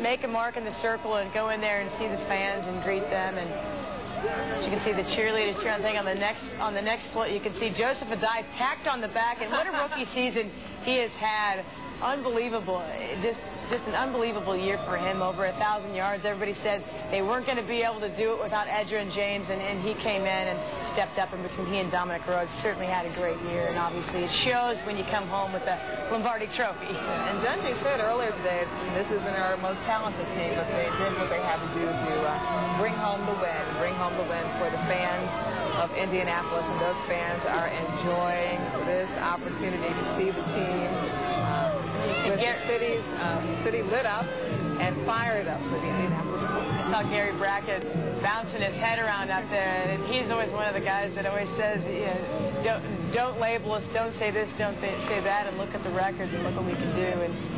make a mark in the circle and go in there and see the fans and greet them. And you can see the cheerleaders here. I think on the next float you can see Joseph Adai packed on the back, and what a rookie season he has had. Unbelievable. Just an unbelievable year for him. Over 1,000 yards. Everybody said they weren't going to be able to do it without Edgerrin James, and he came in and stepped up, and he and Dominic Rhodes certainly had a great year, and obviously it shows when you come home with the Lombardi Trophy. And Dungy said earlier today, this isn't our most talented team, but they did what they had to do to bring home the win for the fans of Indianapolis, and those fans are enjoying this opportunity to see the team with the city lit up and fired up for the Indianapolis Colts. I saw Gary Brackett bouncing his head around up there, and he's always one of the guys that always says, you know, don't label us, don't say this, don't say that, and look at the records and look what we can do.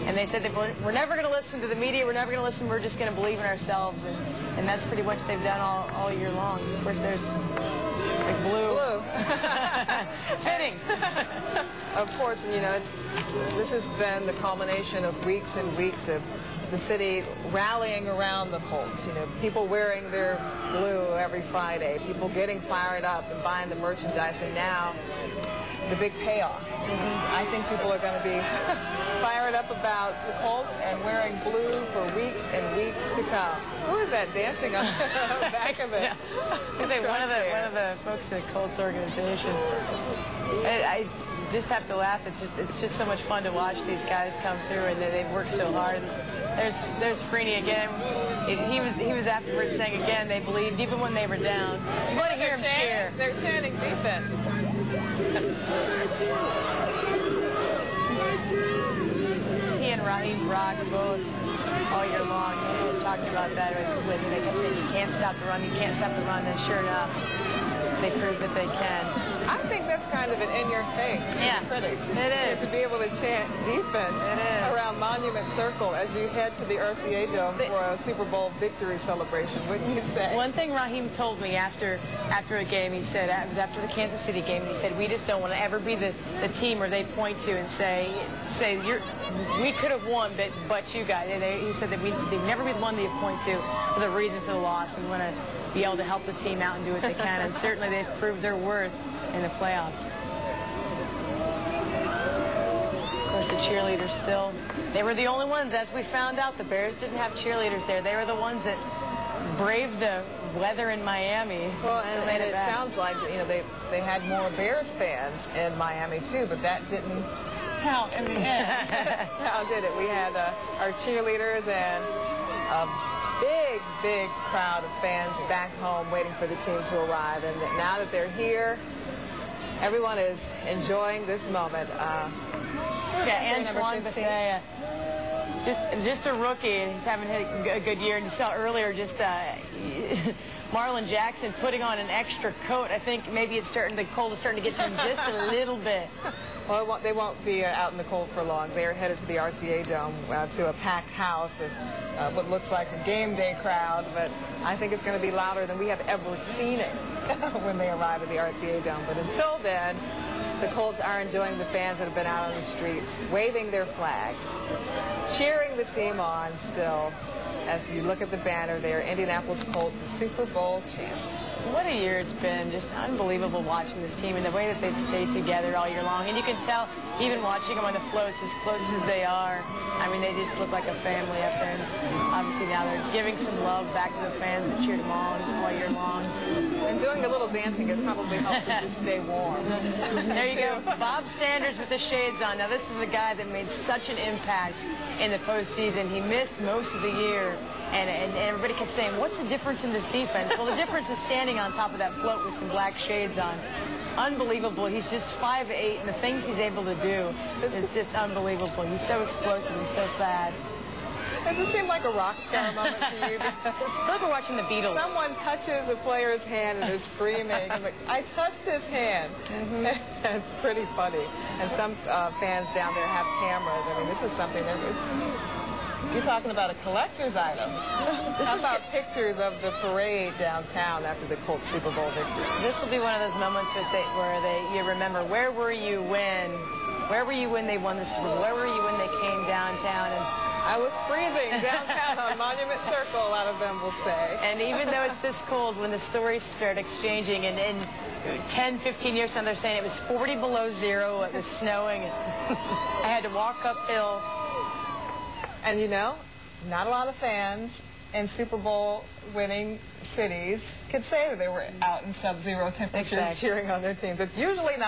And they said that we're never going to listen to the media, we're never going to listen, we're just going to believe in ourselves, and that's pretty much what they've done all year long. Of course, there's like blue. Fitting. Of course, you know, this has been the culmination of weeks and weeks of the city rallying around the Colts. You know, people wearing their blue every Friday, people getting fired up and buying the merchandise, and now the big payoff. I think people are going to be fired up about the Colts and wearing blue for weeks and weeks to come. Who is that dancing on the back of it? One of the folks in the Colts organization. I just have to laugh. It's just so much fun to watch these guys come through, and they've worked so hard. There's Freeney again. He was afterwards saying again they believed even when they were down. You want to hear him cheer. They're chanting defense. He and Raheem Brock both all year long talked about that when they kept saying you can't stop the run, you can't stop the run, and sure enough, they proved that they can. I think that's kind of an in-your-face to the critics. It is. To be able to chant defense around Monument Circle as you head to the RCA Dome for a Super Bowl victory celebration. Wouldn't you say? One thing Raheem told me after a game, he said, it was after the Kansas City game, and he said, we just don't want to ever be the team where they point to and say we could have won, but you guys. He said that they've never been the one they point to for the reason for the loss. We want to be able to help the team out and do what they can, and certainly they've proved their worth in the playoffs. Of course, the cheerleaders still, they were the only ones, as we found out. The Bears didn't have cheerleaders there. They were the ones that braved the weather in Miami. Well, and it sounds like, you know, they had more Bears fans in Miami too, but that didn't count in the end. How did it? We had our cheerleaders and big crowd of fans back home waiting for the team to arrive, and now that they're here, everyone is enjoying this moment. Antoine Bethea, just a rookie, and he's having a good year. And you saw earlier Marlon Jackson putting on an extra coat. I think maybe the cold is starting to get to him just a little bit. Well, they won't be out in the cold for long. They are headed to the RCA Dome to a packed house and what looks like a game day crowd, but I think it's going to be louder than we have ever seen it when they arrive at the RCA Dome. But until then, the Colts are enjoying the fans that have been out on the streets, waving their flags, cheering the team on still. As you look at the banner there, Indianapolis Colts, the Super Bowl champs. What a year it's been. Just unbelievable watching this team and the way that they've stayed together all year long. And you can tell, even watching them on the floats, as close as they are, I mean, they just look like a family up there. And obviously now they're giving some love back to the fans that cheered them on all year long. And doing a little dancing, it probably helps them to stay warm. There you go. Bob Sanders with the shades on. Now, this is a guy that made such an impact in the postseason. He missed most of the year, and everybody kept saying, what's the difference in this defense? Well, the difference is standing on top of that float with some black shades on. Unbelievable. He's just 5'8", and the things he's able to do is just unbelievable. He's so explosive and so fast. Does it seem like a rock star moment to you? It's like we're watching the Beatles. Someone touches the player's hand and is screaming. Like, I touched his hand. It's pretty funny. And some fans down there have cameras. I mean, this is something that you're talking about a collector's item. How about pictures of the parade downtown after the Colts Super Bowl victory? This will be one of those moments where you remember, where were you when they won the Super Bowl? Where were you when they came downtown? And I was freezing downtown on Monument Circle, a lot of them will say. And even though it's this cold, when the stories start exchanging, and in 10, 15 years from now, they're saying it was 40 below zero, it was snowing, I had to walk uphill. And you know, not a lot of fans in Super Bowl winning cities could say that they were out in sub-zero temperatures Exactly. cheering on their teams. It's usually not